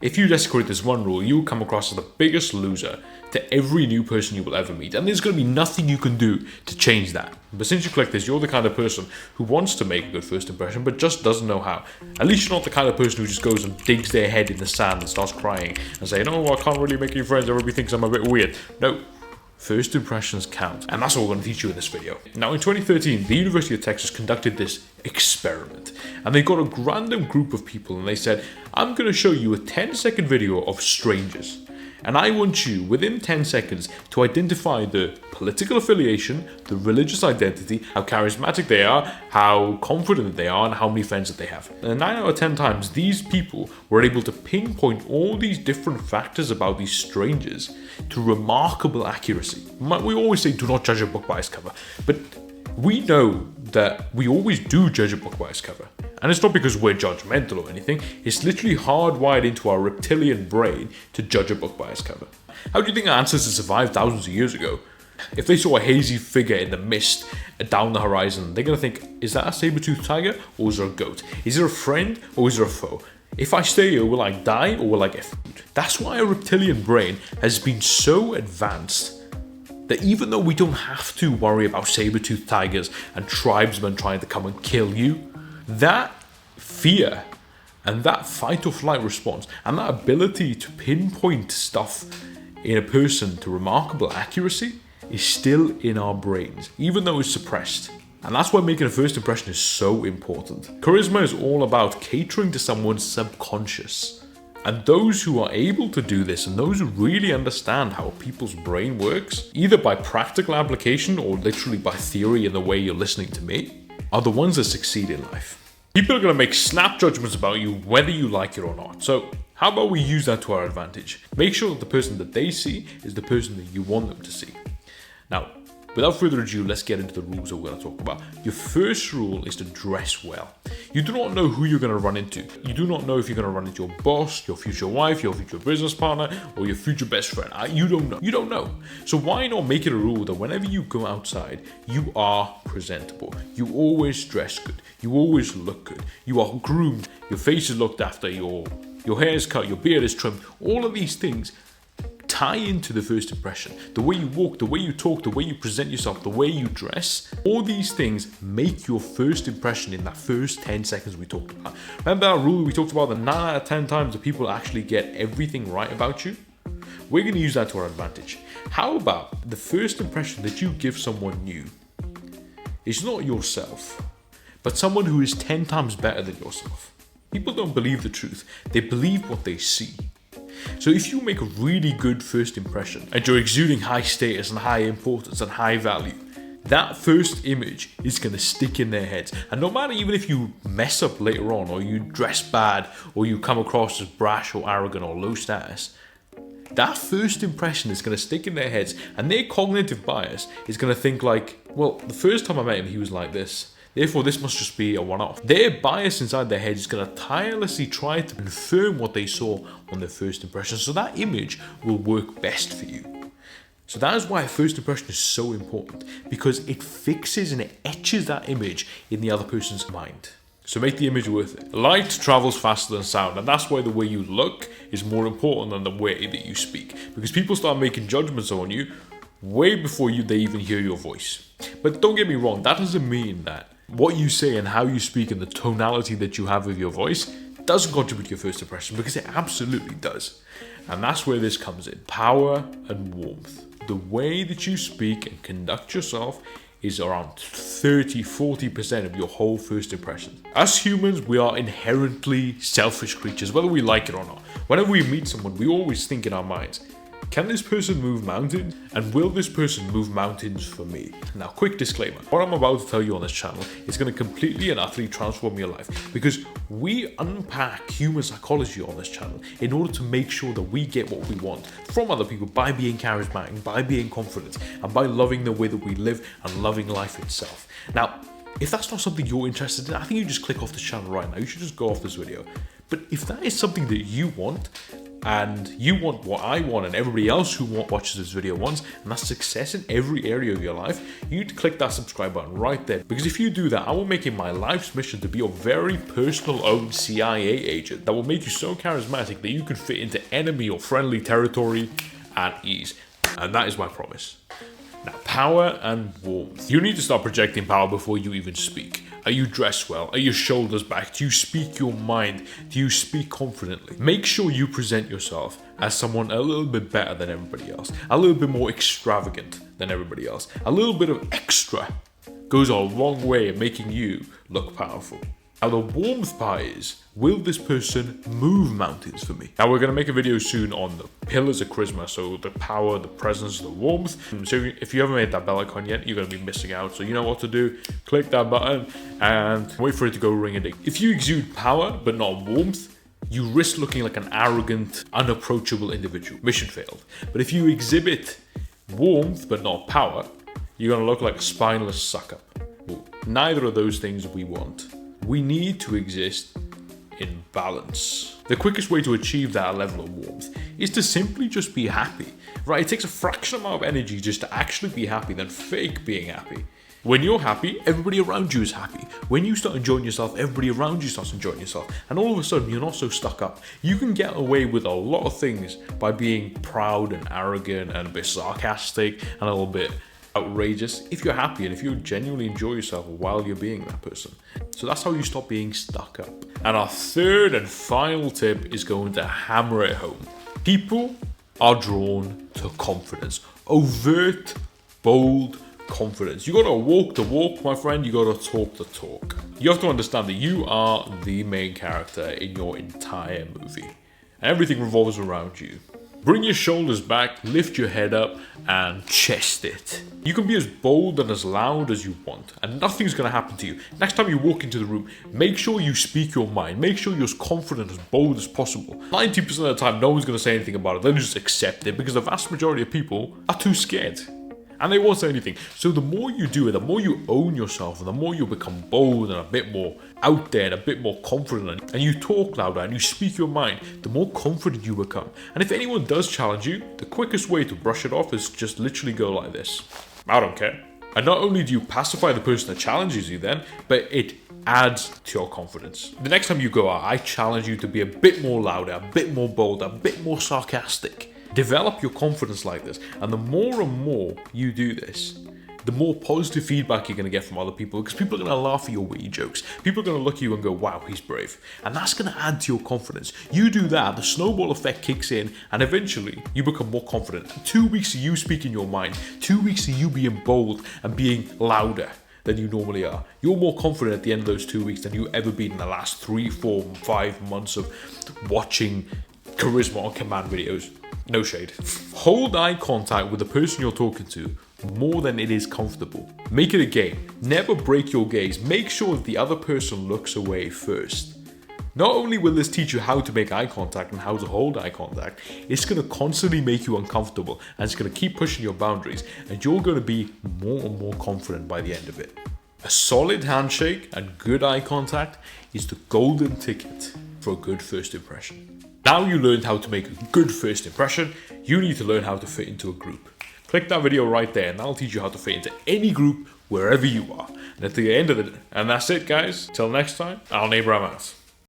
If you desecrate this one rule, you'll come across as the biggest loser to every new person you will ever meet, and there's going to be nothing you can do to change that. But since you click this, you're the kind of person who wants to make a good first impression, but just doesn't know how. At least you're not the kind of person who just goes and digs their head in the sand and starts crying and saying, "Oh, I can't really make any friends, everybody thinks I'm a bit weird." No. First impressions count, and that's what we're going to teach you in this video. Now, in 2013, the University of Texas conducted this experiment, and they got a random group of people, and they said, "I'm going to show you a 10-second video of strangers, and I want you, within 10 seconds, to identify the political affiliation, the religious identity, how charismatic they are, how confident they are, and how many friends that they have." And 9 out of 10 times, these people were able to pinpoint all these different factors about these strangers to remarkable accuracy. We always say, do not judge a book by its cover, but we know that we always do judge a book by its cover. And it's not because we're judgmental or anything, it's literally hardwired into our reptilian brain to judge a book by its cover. How do you think our ancestors survived thousands of years ago? If they saw a hazy figure in the mist down the horizon, they're going to think, is that a saber-toothed tiger or is it a goat? Is it a friend or is it a foe? If I stay here, will I die or will I get food? That's why our reptilian brain has been so advanced that even though we don't have to worry about saber-toothed tigers and tribesmen trying to come and kill you, that fear and that fight or flight response and that ability to pinpoint stuff in a person to remarkable accuracy is still in our brains, even though it's suppressed. And that's why making a first impression is so important. Charisma is all about catering to someone's subconscious. And those who are able to do this, and those who really understand how people's brain works, either by practical application or literally by theory in the way you're listening to me, are the ones that succeed in life. People are going to make snap judgments about you whether you like it or not. So how about we use that to our advantage? Make sure that the person that they see is the person that you want them to see. Now, without further ado, let's get into the rules that we're going to talk about. Your first rule is to dress well. You do not know who you're going to run into. You do not know if you're going to run into your boss, your future wife, your future business partner, or your future best friend. You don't know. You don't know. So why not make it a rule that whenever you go outside, you are presentable. You always dress good. You always look good. You are groomed. Your face is looked after. Your hair is cut. Your beard is trimmed. All of these things tie into the first impression. The way you walk, the way you talk, the way you present yourself, the way you dress, all these things make your first impression in that first 10 seconds we talked about. Remember that rule we talked about, that 9 out of 10 times the people actually get everything right about you? We're going to use that to our advantage. How about the first impression that you give someone new is not yourself, but someone who is 10 times better than yourself? People don't believe the truth. They believe what they see. So if you make a really good first impression and you're exuding high status and high importance and high value, that first image is going to stick in their heads. And no matter even if you mess up later on, or you dress bad, or you come across as brash or arrogant or low status, that first impression is going to stick in their heads, and their cognitive bias is going to think like, well, the first time I met him, he was like this. Therefore, this must just be a one-off. Their bias inside their head is going to tirelessly try to confirm what they saw on their first impression, so that image will work best for you. So that is why a first impression is so important, because it fixes and it etches that image in the other person's mind. So make the image worth it. Light travels faster than sound, and that's why the way you look is more important than the way that you speak, because people start making judgments on you way before they even hear your voice. But don't get me wrong, that doesn't mean that what you say and how you speak and the tonality that you have with your voice doesn't contribute to your first impression, because it absolutely does. And that's where this comes in. Power and warmth. The way that you speak and conduct yourself is around 30-40% of your whole first impression. As humans, we are inherently selfish creatures, whether we like it or not. Whenever we meet someone, we always think in our minds, can this person move mountains? And will this person move mountains for me? Now, quick disclaimer. What I'm about to tell you on this channel is going to completely and utterly transform your life, because we unpack human psychology on this channel in order to make sure that we get what we want from other people by being charismatic, by being confident, and by loving the way that we live and loving life itself. Now, if that's not something you're interested in, I think you just click off this channel right now. You should just go off this video. But if that is something that you want, and you want what I want and everybody else who watches this video wants, and that's success in every area of your life, you need to click that subscribe button right there. Because if you do that, I will make it my life's mission to be your very personal own CIA agent that will make you so charismatic that you can fit into enemy or friendly territory at ease. And that is my promise. Now, power and warmth. You need to start projecting power before you even speak. Are you dressed well? Are your shoulders back? Do you speak your mind? Do you speak confidently? Make sure you present yourself as someone a little bit better than everybody else, a little bit more extravagant than everybody else. A little bit of extra goes a long way in making you look powerful. Now, the warmth part is, will this person move mountains for me? Now, we're going to make a video soon on the pillars of charisma, so the power, the presence, the warmth. So if you haven't made that bell icon yet, you're going to be missing out. So you know what to do. Click that button and wait for it to go ring a ding. If you exude power but not warmth, you risk looking like an arrogant, unapproachable individual. Mission failed. But if you exhibit warmth but not power, you're going to look like a spineless suck-up. Well, neither of those things we want. We need to exist in balance. The quickest way to achieve that level of warmth is to simply just be happy, right? It takes a fraction amount of energy just to actually be happy than fake being happy. When you're happy, everybody around you is happy. When you start enjoying yourself, everybody around you starts enjoying yourself. And all of a sudden, you're not so stuck up. You can get away with a lot of things by being proud and arrogant and a bit sarcastic and a little bit outrageous if you're happy and if you genuinely enjoy yourself while you're being that person. So that's how you stop being stuck up. And our third and final tip is going to hammer it home. People are drawn to confidence. Overt, bold confidence. You gotta walk the walk, my friend. You gotta talk the talk. You have to understand that you are the main character in your entire movie. And everything revolves around you. Bring your shoulders back, lift your head up, and chest it. You can be as bold and as loud as you want, and nothing's gonna happen to you. Next time you walk into the room, make sure you speak your mind. Make sure you're as confident, as bold as possible. 90% of the time, no one's gonna say anything about it. They'll just accept it, because the vast majority of people are too scared. And they won't say anything. So the more you do it, the more you own yourself, and the more you become bold and a bit more out there and a bit more confident, and you talk louder and you speak your mind, the more confident you become. And if anyone does challenge you, the quickest way to brush it off is just literally go like this. I don't care. And not only do you pacify the person that challenges you then, but it adds to your confidence. The next time you go out, I challenge you to be a bit more louder, a bit more bold, a bit more sarcastic. Develop your confidence like this, and the more and more you do this, the more positive feedback you're going to get from other people, because people are going to laugh at your witty jokes. People are going to look at you and go, wow, he's brave. And that's going to add to your confidence. You do that, the snowball effect kicks in, and eventually you become more confident. 2 weeks of you speaking your mind, 2 weeks of you being bold and being louder than you normally are. You're more confident at the end of those 2 weeks than you've ever been in the last 3, 4, 5 months of watching Charisma on Command videos. No shade. Hold eye contact with the person you're talking to more than it is comfortable. Make it a game. Never break your gaze. Make sure that the other person looks away first. Not only will this teach you how to make eye contact and how to hold eye contact, it's going to constantly make you uncomfortable, and it's going to keep pushing your boundaries, and you're going to be more and more confident by the end of it. A solid handshake and good eye contact is the golden ticket for a good first impression. Now you learned how to make a good first impression, you need to learn how to fit into a group. Click that video right there and that'll teach you how to fit into any group wherever you are. And at the end of it, and that's it guys. Till next time, I'll neighbor out.